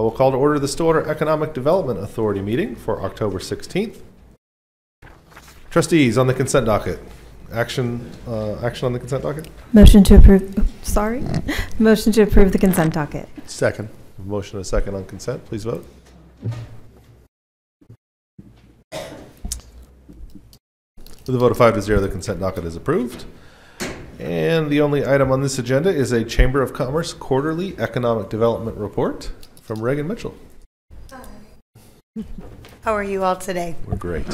We'll call to order the Stillwater Economic Development Authority meeting for October 16th. Trustees, on the consent docket. Action on the consent docket? Motion to approve. Motion to approve the consent docket. Second. Motion and a second on consent. Please vote. With a vote of 5-0, the consent docket is approved. And the only item on this agenda is a Chamber of Commerce Quarterly Economic Development Report from Reagan Mitchell. How are you all today? We're great.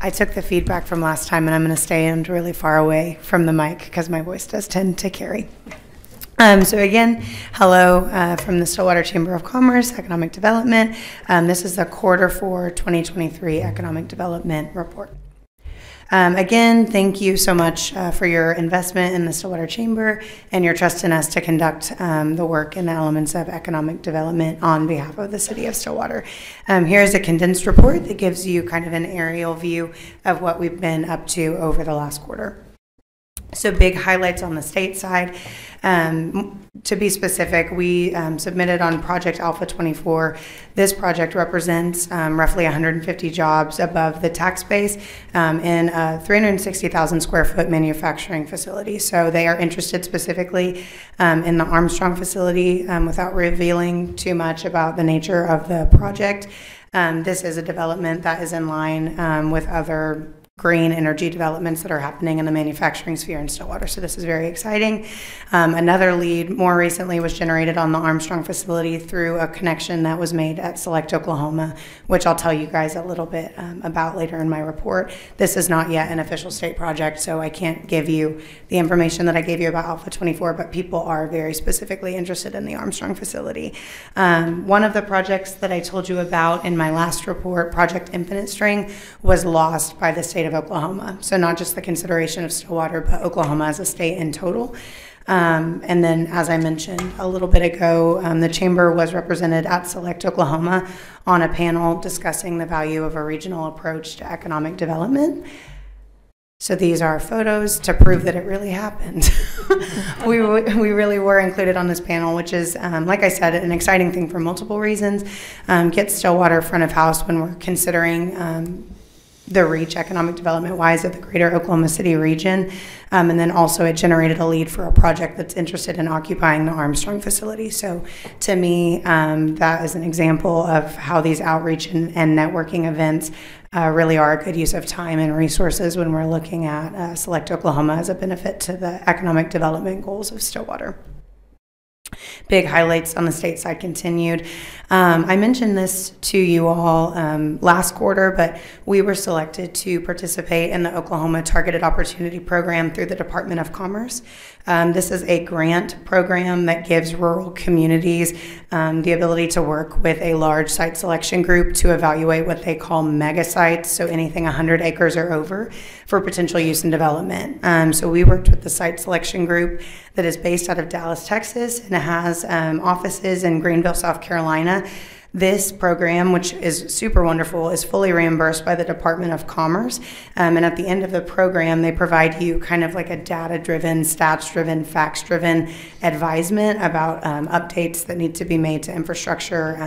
I took the feedback from last time, and I'm going to stand really far away from the mic because my voice does tend to carry. So again, hello from the Stillwater Chamber of Commerce, Economic Development. This is the Q4 2023 Economic Development Report. Again, thank you so much for your investment in the Stillwater Chamber and your trust in us to conduct the work and elements of economic development on behalf of the City of Stillwater. Here's a condensed report that gives you kind of an aerial view of what we've been up to over the last quarter. So big highlights on the state side. To be specific, we submitted on Project Alpha 24. This project represents roughly 150 jobs above the tax base in a 360,000 square foot manufacturing facility. So they are interested specifically in the Armstrong facility without revealing too much about the nature of the project. This is a development that is in line with other green energy developments that are happening in the manufacturing sphere in Stillwater. So this is very exciting. Another lead more recently was generated on the Armstrong facility through a connection that was made at Select, Oklahoma, which I'll tell you guys a little bit about later in my report. This is not yet an official state project, so I can't give you the information that I gave you about Alpha 24, but people are very specifically interested in the Armstrong facility. One of the projects that I told you about in my last report, Project Infinite String, was lost by the state of Oklahoma. So not just the consideration of Stillwater, but Oklahoma as a state in total. And then, as I mentioned a little bit ago, the Chamber was represented at Select, Oklahoma on a panel discussing the value of a regional approach to economic development. So these are photos to prove that it really happened. we really were included on this panel, which is, like I said, an exciting thing for multiple reasons. Get Stillwater front of house when we're considering the reach economic development wise of the greater Oklahoma City region. And then also it generated a lead for a project that's interested in occupying the Armstrong facility. So to me, that is an example of how these outreach and networking events really are a good use of time and resources when we're looking at Select Oklahoma as a benefit to the economic development goals of Stillwater. Big highlights on the state side continued. I mentioned this to you all last quarter, but we were selected to participate in the Oklahoma Targeted Opportunity Program through the Department of Commerce. This is a grant program that gives rural communities the ability to work with a large site selection group to evaluate what they call mega sites, so anything 100 acres or over, for potential use and development. So we worked with the site selection group that is based out of Dallas, Texas, and it has offices in Greenville, South Carolina. This program, which is super wonderful, is fully reimbursed by the Department of Commerce. And at the end of the program, they provide you kind of like a data-driven, stats-driven, facts-driven advisement about updates that need to be made to infrastructure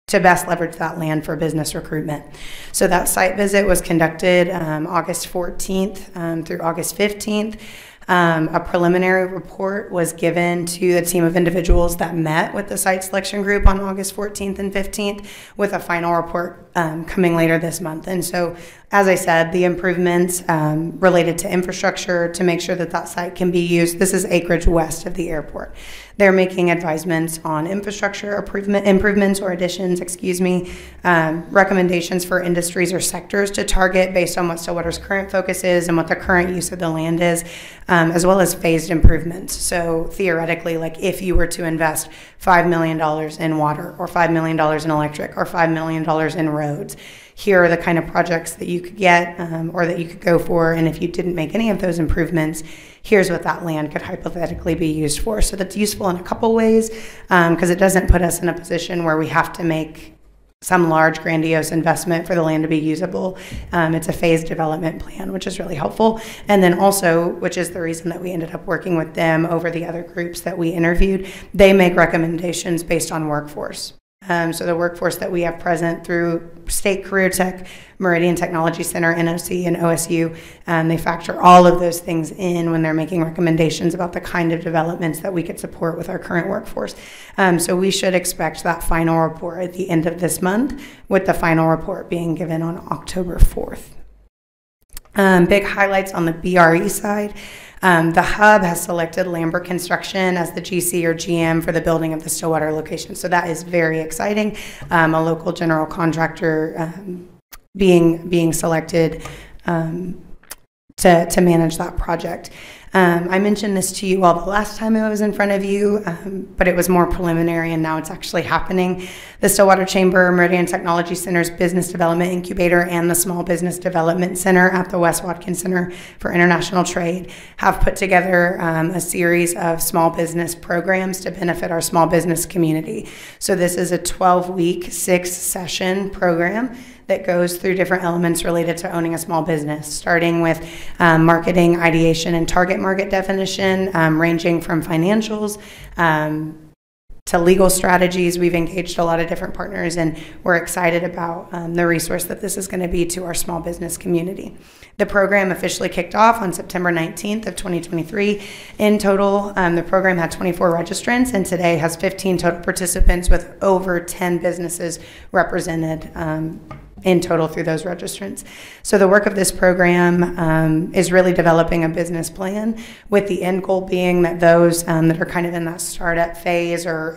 to best leverage that land for business recruitment. So that site visit was conducted August 14th through August 15th. A preliminary report was given to the team of individuals that met with the site selection group on August 14th and 15th, with a final report coming later this month. And so, as I said, the improvements related to infrastructure to make sure that that site can be used. This is acreage west of the airport. They're making advisements on infrastructure improvements or additions, recommendations for industries or sectors to target based on what Stillwater's current focus is and what the current use of the land is, as well as phased improvements. So theoretically, like if you were to invest $5 million in water or $5 million in electric or $5 million in roads, here are the kind of projects that you could get or that you could go for. And if you didn't make any of those improvements, here's what that land could hypothetically be used for. So that's useful in a couple ways because it doesn't put us in a position where we have to make some large grandiose investment for the land to be usable. It's a phased development plan, which is really helpful. And then also, which is the reason that we ended up working with them over the other groups that we interviewed, they make recommendations based on workforce. So the workforce that we have present through State Career Tech, Meridian Technology Center, NOC, and OSU, they factor all of those things in when they're making recommendations about the kind of developments that we could support with our current workforce. So we should expect that final report at the end of this month, with the final report being given on October 4th. Big highlights on the BRE side. The hub has selected Lambert Construction as the GC or GM for the building of the Stillwater location. So that is very exciting. A local general contractor being selected to manage that project. I mentioned this to you all the last time I was in front of you, but it was more preliminary, and now it's actually happening. The Stillwater Chamber, Meridian Technology Center's Business Development Incubator, and the Small Business Development Center at the West Watkins Center for International Trade have put together a series of small business programs to benefit our small business community. So this is a 12-week, 6-session program that goes through different elements related to owning a small business, starting with marketing, ideation, and target market definition, ranging from financials to legal strategies. We've engaged a lot of different partners, and we're excited about the resource that this is going to be to our small business community. The program officially kicked off on September 19th of 2023. In total, the program had 24 registrants, and today has 15 total participants with over 10 businesses represented in total through those registrants. So the work of this program is really developing a business plan, with the end goal being that those that are kind of in that startup phase, or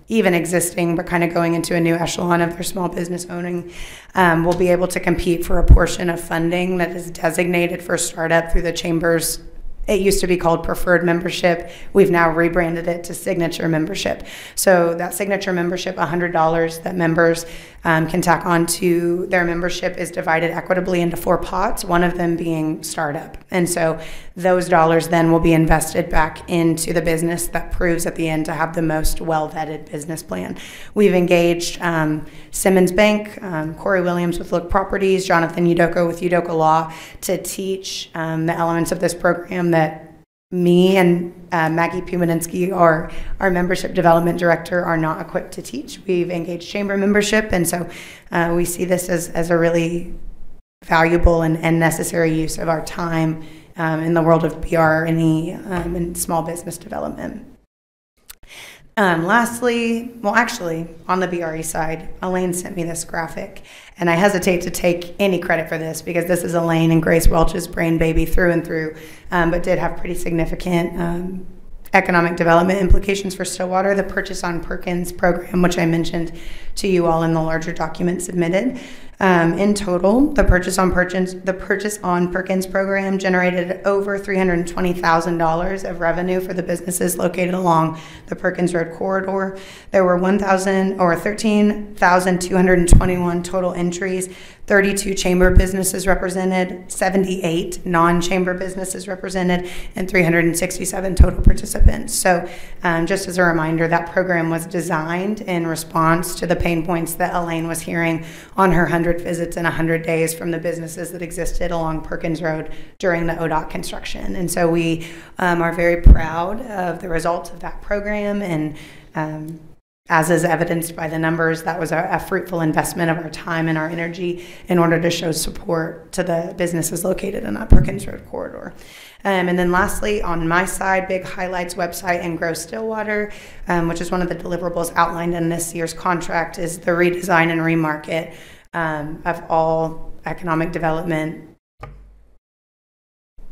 even existing but kind of going into a new echelon of their small business owning, will be able to compete for a portion of funding that is designated for startup through the Chamber's. It used to be called Preferred Membership. We've now rebranded it to Signature Membership. So that Signature Membership, $100 that members can tack on to their membership, is divided equitably into 4 pots, one of them being startup. And so those dollars then will be invested back into the business that proves at the end to have the most well-vetted business plan. We've engaged Simmons Bank, Corey Williams with Look Properties, Jonathan Udoka with Udoka Law to teach the elements of this program that me and Maggie Pumaninsky, our membership development director, are not equipped to teach. We've engaged chamber membership, and so we see this as a really valuable and necessary use of our time in the world of BR&E and small business development. Lastly, well, actually, on the BRE side, Elaine sent me this graphic, and I hesitate to take any credit for this because this is Elaine and Grace Welch's brain baby through and through, but did have pretty significant economic development implications for Stillwater. The Purchase on Perkins program, which I mentioned to you all in the larger document submitted. In total, the Purchase on Perkins program generated over $320,000 of revenue for the businesses located along the Perkins Road corridor. There were 13,221 total entries, 32 chamber businesses represented, 78 non-chamber businesses represented, and 367 total participants. So just as a reminder, that program was designed in response to the pain points that Elaine was hearing on her 100 visits in 100 days from the businesses that existed along Perkins Road during the ODOT construction. And so we are very proud of the results of that program, and as is evidenced by the numbers, that was a fruitful investment of our time and our energy in order to show support to the businesses located in that Perkins Road corridor. And then lastly, on my side, big highlights website and Grow Stillwater, which is one of the deliverables outlined in this year's contract, is the redesign and remarket of all economic development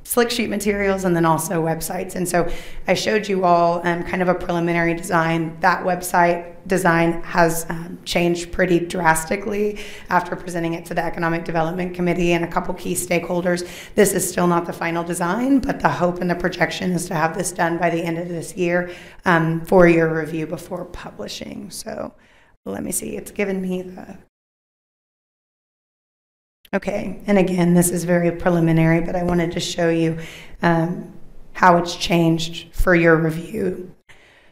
slick sheet materials, and then also websites. And so I showed you all kind of a preliminary design. That website design has changed pretty drastically after presenting it to the Economic Development Committee and a couple key stakeholders. This is still not the final design, but the hope and the projection is to have this done by the end of this year for your review before publishing. So let me see, it's given me the... Okay, and again, this is very preliminary, but I wanted to show you how it's changed for your review.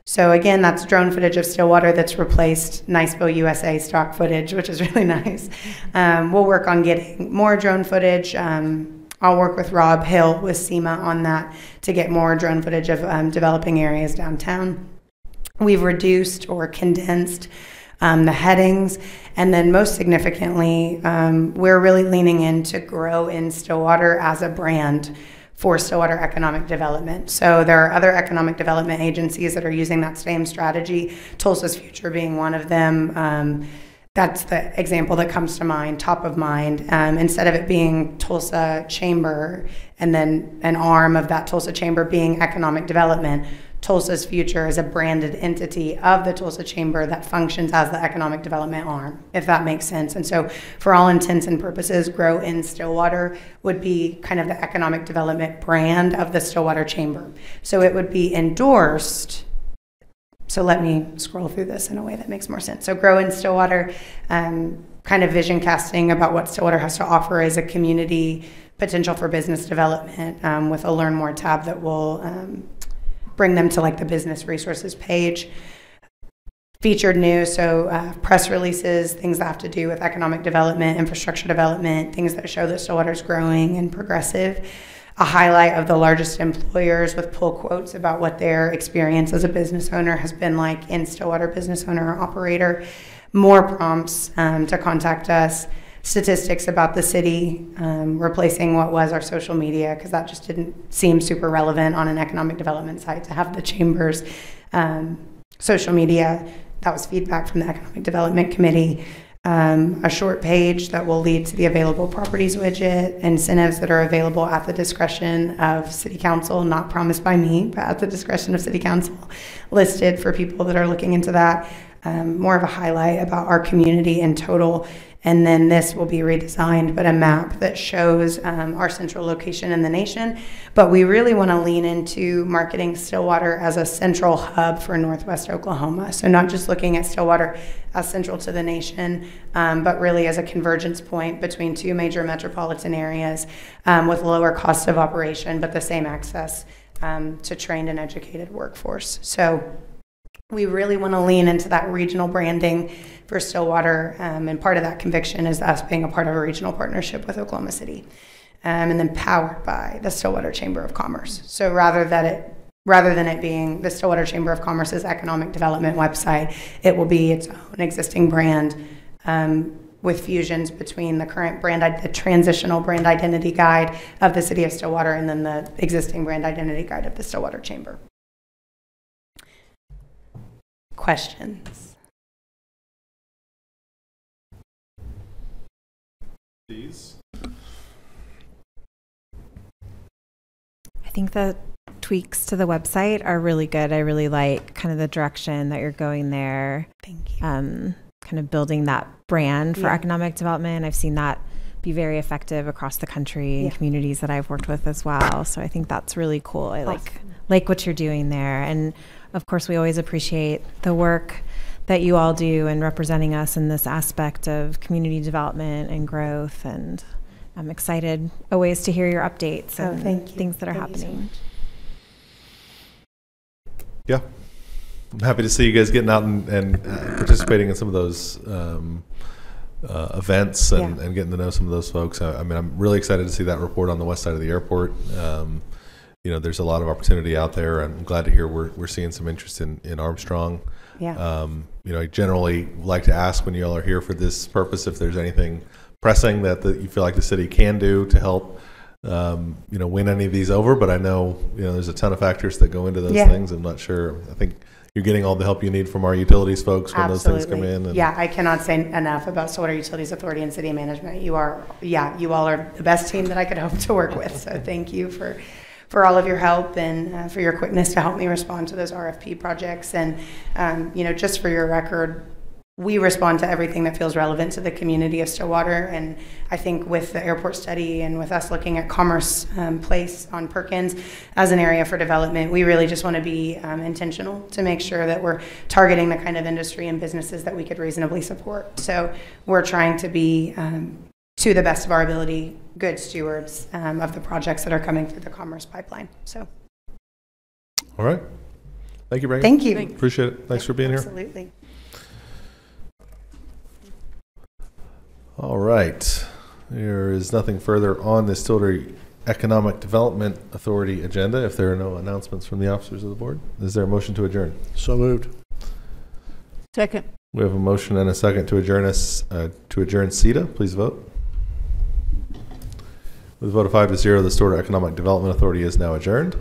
So again, that's drone footage of Stillwater that's replaced Niceville, USA stock footage, which is really nice. We'll work on getting more drone footage. I'll work with Rob Hill with SEMA on that to get more drone footage of developing areas downtown. We've reduced or condensed the headings. And then most significantly, we're really leaning in to grow in Stillwater as a brand for Stillwater economic development. So there are other economic development agencies that are using that same strategy, Tulsa's Future being one of them. That's the example that comes to mind, top of mind. Instead of it being Tulsa Chamber and then an arm of that Tulsa Chamber being economic development, Tulsa's Future is a branded entity of the Tulsa Chamber that functions as the economic development arm, if that makes sense. And so for all intents and purposes, Grow in Stillwater would be kind of the economic development brand of the Stillwater Chamber. So it would be endorsed. So let me scroll through this in a way that makes more sense. So Grow in Stillwater, kind of vision casting about what Stillwater has to offer as a community, potential for business development, with a Learn More tab that will bring them to like the business resources page. Featured news, so press releases, things that have to do with economic development, infrastructure development, things that show that Stillwater is growing and progressive. A highlight of the largest employers with pull quotes about what their experience as a business owner has been like in Stillwater, business owner or operator. More prompts to contact us. Statistics about the city, replacing what was our social media, because that just didn't seem super relevant on an economic development site to have the chamber's social media. That was feedback from the Economic Development Committee. A short page that will lead to the available properties widget, incentives that are available at the discretion of City Council, not promised by me, but at the discretion of City Council, listed for people that are looking into that. More of a highlight about our community in total. And then this will be redesigned, but a map that shows our central location in the nation. But we really want to lean into marketing Stillwater as a central hub for Northwest Oklahoma. So not just looking at Stillwater as central to the nation, but really as a convergence point between two major metropolitan areas with lower cost of operation, but the same access to trained and educated workforce. So we really want to lean into that regional branding for Stillwater, and part of that conviction is us being a part of a regional partnership with Oklahoma City, and then powered by the Stillwater Chamber of Commerce. So rather than it being the Stillwater Chamber of Commerce's economic development website, it will be its own existing brand, with fusions between the current brand, the transitional brand identity guide of the City of Stillwater, and then the existing brand identity guide of the Stillwater Chamber. Questions? Please. I think the tweaks to the website are really good. I really like kind of the direction that you're going there. Thank you. Kind of building that brand for economic development. I've seen that be very effective across the country in communities that I've worked with as well. So I think that's really cool. I like what you're doing there. And of course, we always appreciate the work that you all do in representing us in this aspect of community development and growth. And I'm excited always to hear your updates and things that are happening. Yeah. I'm happy to see you guys getting out and participating in some of those events and getting to know some of those folks. I mean, I'm really excited to see that report on the west side of the airport. You know, there's a lot of opportunity out there. I'm glad to hear we're seeing some interest in Armstrong. Yeah. You know, I generally like to ask when you all are here for this purpose if there's anything pressing that you feel like the city can do to help, you know, win any of these over. But I know, you know, there's a ton of factors that go into those things. I'm not sure. I think you're getting all the help you need from our utilities folks when those things come in. And I cannot say enough about Stillwater Utilities Authority and City Management. You all are the best team that I could hope to work with. So thank you for all of your help and for your quickness to help me respond to those RFP projects. And, you know, just for your record, we respond to everything that feels relevant to the community of Stillwater. And I think with the airport study and with us looking at Commerce Place on Perkins as an area for development, we really just want to be intentional to make sure that we're targeting the kind of industry and businesses that we could reasonably support. So we're trying to be, to the best of our ability, good stewards of the projects that are coming through the Commerce pipeline. So, all right. Thank you, Megan. Thank you. Appreciate it. Thanks for being here. Absolutely. All right. There is nothing further on the Stillwater Economic Development Authority agenda. If there are no announcements from the officers of the board, is there a motion to adjourn? So moved. Second. We have a motion and a second to adjourn CETA. Please vote. With a vote of 5-0, the Stillwater Economic Development Authority is now adjourned.